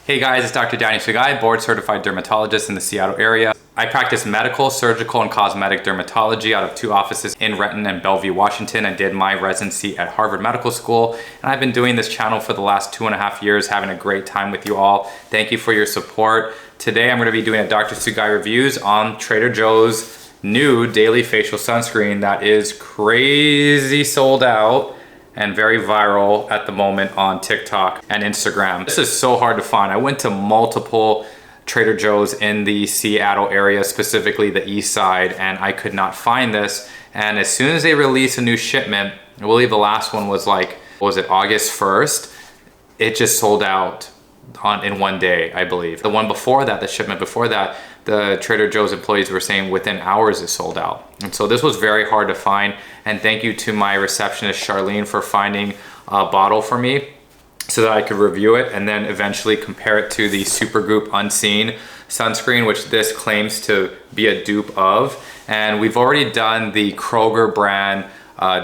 Hey guys, it's Dr. Danny Sugai, board certified dermatologist in the Seattle area. I practice medical, surgical, and cosmetic dermatology out of 2 offices in Renton and Bellevue, Washington. I did my residency at Harvard Medical School, and I've been doing this channel for the last 2.5 years, having a great time with you all. Thank you for your support. Today I'm going to be doing a Dr. Sugai reviews on Trader Joe's new daily facial sunscreen that is crazy sold out and very viral at the moment on TikTok and Instagram. This is so hard to find. I went to multiple Trader Joe's in the Seattle area, specifically the east side, and I could not find this. And as soon as they release a new shipment, I believe the last one was like, was it August 1st? It just sold out in one day, I believe. The one before that, the shipment before that, the Trader Joe's employees were saying within hours it sold out. And so this was very hard to find. And thank you to my receptionist, Charlene, for finding a bottle for me so that I could review it and then eventually compare it to the Supergoop Unseen sunscreen, which this claims to be a dupe of. And we've already done the Kroger brand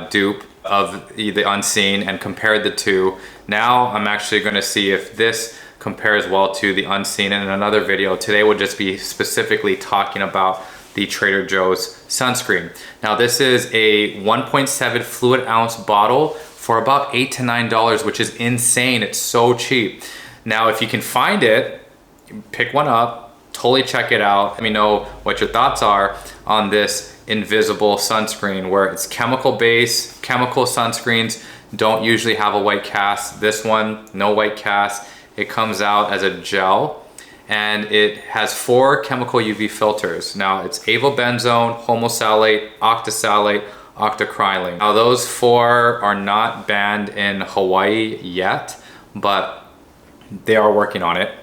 dupe of the Unseen and compared the two. Now I'm actually gonna see if this compares well to the Unseen in another video. Today we'll just be specifically talking about the Trader Joe's sunscreen. Now this is a 1.7 fluid ounce bottle for about $8 to $9, which is insane. It's so cheap. Now if you can find it, pick one up, totally check it out. Let me know what your thoughts are on this invisible sunscreen where it's chemical based. Chemical sunscreens don't usually have a white cast. This one, no white cast. It comes out as a gel and it has 4 chemical UV filters. Now it's avobenzone, homosalate, octosalate, octocrylene. Now those 4 are not banned in Hawaii yet, but they are working on it.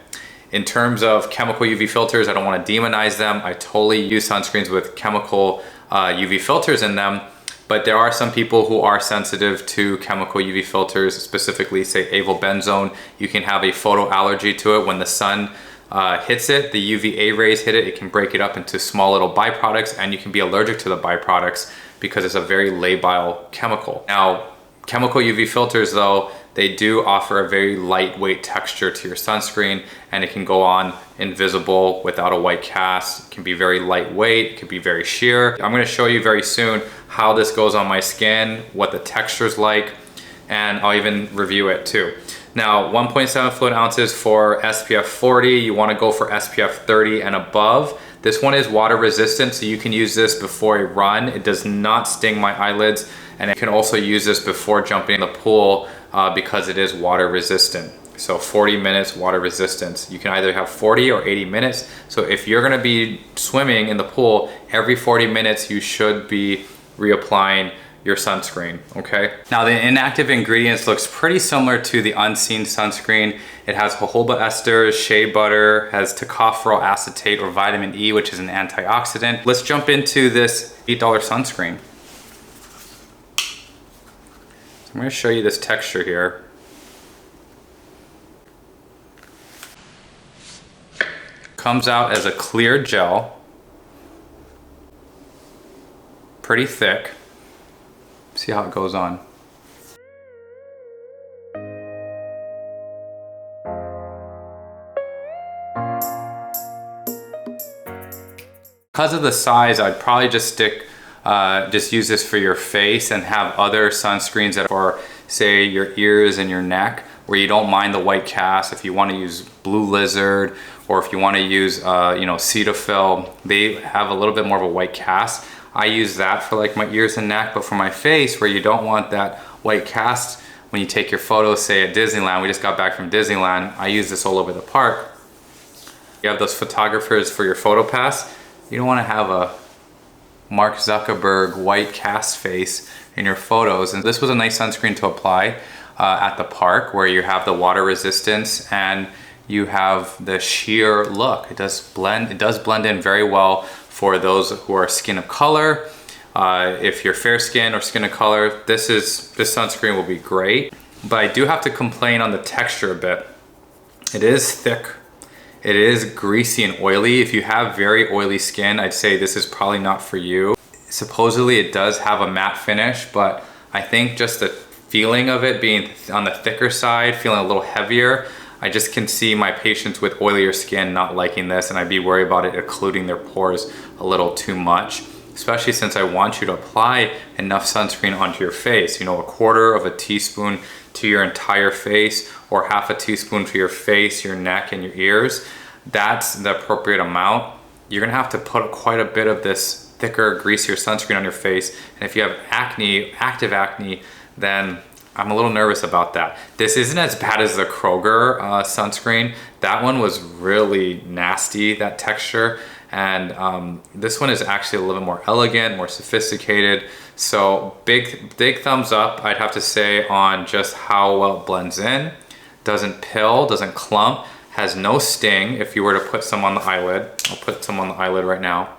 In terms of chemical UV filters, I don't want to demonize them. I totally use sunscreens with chemical UV filters in them. But there are some people who are sensitive to chemical UV filters, specifically say avobenzone. You can have a photo allergy to it. When the sun hits it, the UVA rays hit it, it can break it up into small little byproducts and you can be allergic to the byproducts because it's a very labile chemical. Now, chemical UV filters though, they do offer a very lightweight texture to your sunscreen and it can go on invisible without a white cast. It can be very lightweight, it can be very sheer. I'm gonna show you very soon how this goes on my skin, what the texture's like, and I'll even review it too. Now, 1.7 fluid ounces for SPF 40. You wanna go for SPF 30 and above. This one is water resistant, so you can use this before a run. It does not sting my eyelids, and you can also use this before jumping in the pool because it is water resistant. So 40 minutes water resistance. You can either have 40 or 80 minutes. So if you're gonna be swimming in the pool, every 40 minutes you should be reapplying your sunscreen, okay? Now the inactive ingredients looks pretty similar to the Unseen sunscreen. It has jojoba esters, shea butter, has tocopherol acetate or vitamin E, which is an antioxidant. Let's jump into this $8 sunscreen. So I'm gonna show you this texture here. Comes out as a clear gel. Pretty thick. See how it goes on. Because of the size, I'd probably just use this for your face and have other sunscreens that are for, say, your ears and your neck, where you don't mind the white cast. If you want to use Blue Lizard, or if you want to use, Cetaphil, they have a little bit more of a white cast. I use that for like my ears and neck, but for my face, where you don't want that white cast when you take your photos, say at Disneyland, we just got back from Disneyland, I use this all over the park. You have those photographers for your photo pass. You don't want to have a Mark Zuckerberg white cast face in your photos. And this was a nice sunscreen to apply at the park, where you have the water resistance and you have the sheer look. It does blend in very well for those who are skin of color. If you're fair skin or skin of color, this sunscreen will be great. But I do have to complain on the texture a bit. It is thick. It is greasy and oily. If you have very oily skin, I'd say this is probably not for you. Supposedly it does have a matte finish, but I think just the feeling of it being on the thicker side, feeling a little heavier, I just can see my patients with oilier skin not liking this, and I'd be worried about it occluding their pores a little too much, especially since I want you to apply enough sunscreen onto your face. You know, 1/4 of a teaspoon to your entire face, or 1/2 teaspoon to your face, your neck, and your ears. That's the appropriate amount. You're gonna have to put quite a bit of this thicker, greasier sunscreen on your face. And if you have acne, active acne, then I'm a little nervous about that. This isn't as bad as the Kroger sunscreen. That one was really nasty, that texture. And this one is actually a little bit more elegant, more sophisticated. So big thumbs up, I'd have to say, on just how well it blends in. Doesn't pill, doesn't clump, has no sting if you were to put some on the eyelid. I'll put some on the eyelid right now.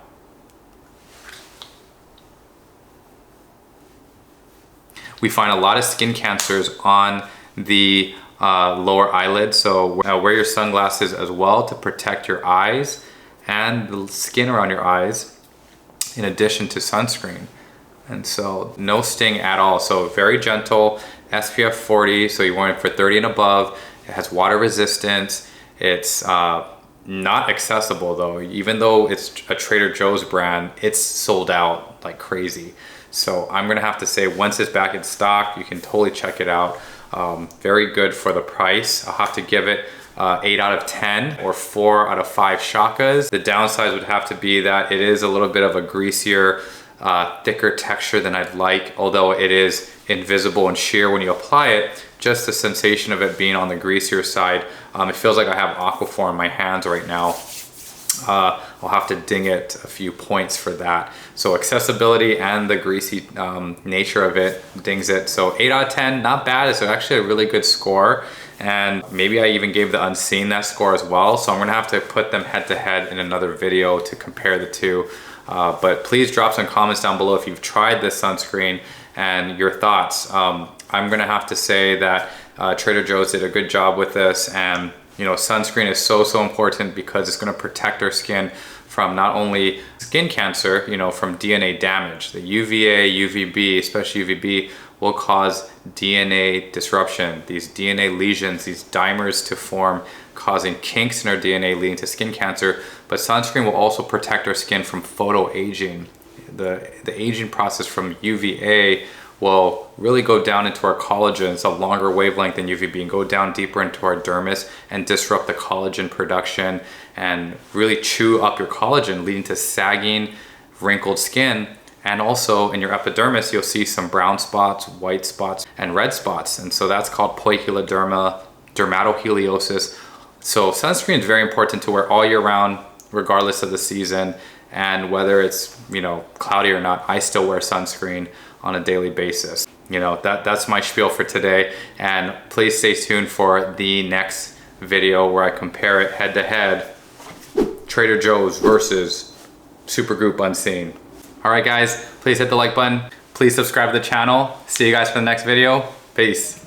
We find a lot of skin cancers on the lower eyelid, so wear your sunglasses as well to protect your eyes and the skin around your eyes, in addition to sunscreen. And so no sting at all, so very gentle, SPF 40, so you want it for 30 and above. It has water resistance. It's not accessible though. Even though it's a Trader Joe's brand, it's sold out like crazy. So I'm gonna have to say, once it's back in stock, you can totally check it out. Very good for the price. I'll have to give it 8 out of 10 or 4 out of 5 shakas. The downside would have to be that it is a little bit of a greasier, thicker texture than I'd like, although it is invisible and sheer when you apply it. Just the sensation of it being on the greasier side. It feels like I have Aquaphor in my hands right now. I'll have to ding it a few points for that. So accessibility and the greasy nature of it dings it. So 8 out of 10, not bad. It's actually a really good score. And maybe I even gave the Unseen that score as well. So I'm gonna have to put them head to head in another video to compare the two. But please drop some comments down below if you've tried this sunscreen and your thoughts. I'm gonna have to say that Trader Joe's did a good job with this, and you know, sunscreen is so important because it's going to protect our skin from not only skin cancer, you know, from DNA damage. The UVA, UVB, especially UVB, will cause DNA disruption. These DNA lesions, these dimers to form, causing kinks in our DNA, leading to skin cancer. But sunscreen will also protect our skin from photoaging. The aging process from UVA will really go down into our collagen. It's a longer wavelength than UVB, and go down deeper into our dermis and disrupt the collagen production and really chew up your collagen, leading to sagging, wrinkled skin. And also in your epidermis, you'll see some brown spots, white spots, and red spots. And so that's called poikiloderma, dermatoheliosis. So sunscreen is very important to wear all year round, regardless of the season. And whether it's, you know, cloudy or not, I still wear sunscreen on a daily basis. You know, that's my spiel for today. And please stay tuned for the next video where I compare it head to head, Trader Joe's versus Supergoop Unseen. All right guys, please hit the like button. Please subscribe to the channel. See you guys for the next video. Peace.